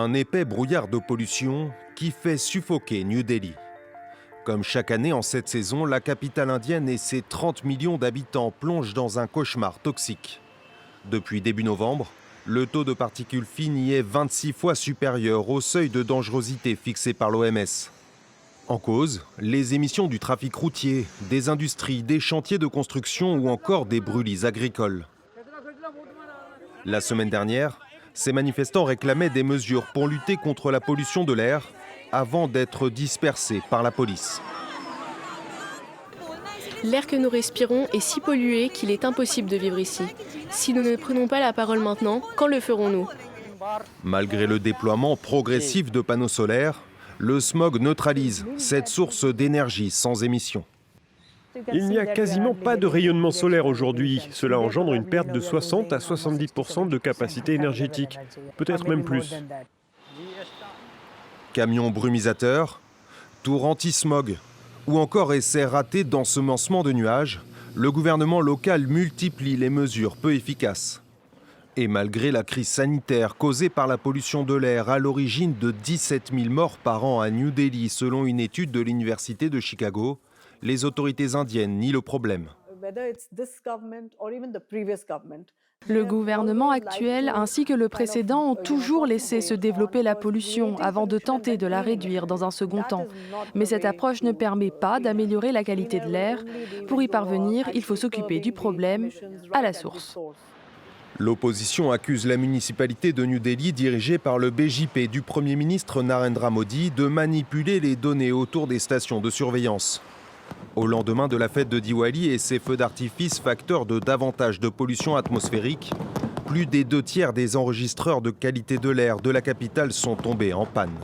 Un épais brouillard de pollution qui fait suffoquer New Delhi. Comme chaque année en cette saison, la capitale indienne et ses 30 millions d'habitants plongent dans un cauchemar toxique. Depuis début novembre, le taux de particules fines y est 26 fois supérieur au seuil de dangerosité fixé par l'OMS. En cause, les émissions du trafic routier, des industries, des chantiers de construction ou encore des brûlis agricoles. La semaine dernière, ces manifestants réclamaient des mesures pour lutter contre la pollution de l'air avant d'être dispersés par la police. L'air que nous respirons est si pollué qu'il est impossible de vivre ici. Si nous ne prenons pas la parole maintenant, quand le ferons-nous ? Malgré le déploiement progressif de panneaux solaires, le smog neutralise cette source d'énergie sans émission. Il n'y a quasiment pas de rayonnement solaire aujourd'hui. Cela engendre une perte de 60 à 70% de capacité énergétique, peut-être même plus. Camions brumisateurs, tours anti-smog ou encore essais ratés d'ensemencement de nuages, le gouvernement local multiplie les mesures peu efficaces. Et malgré la crise sanitaire causée par la pollution de l'air à l'origine de 17 000 morts par an à New Delhi selon une étude de l'Université de Chicago, les autorités indiennes nient le problème. Le gouvernement actuel ainsi que le précédent ont toujours laissé se développer la pollution avant de tenter de la réduire dans un second temps. Mais cette approche ne permet pas d'améliorer la qualité de l'air. Pour y parvenir, il faut s'occuper du problème à la source. L'opposition accuse la municipalité de New Delhi, dirigée par le BJP du Premier ministre Narendra Modi, de manipuler les données autour des stations de surveillance. Au lendemain de la fête de Diwali et ses feux d'artifice facteurs de davantage de pollution atmosphérique, plus des 2 tiers des enregistreurs de qualité de l'air de la capitale sont tombés en panne.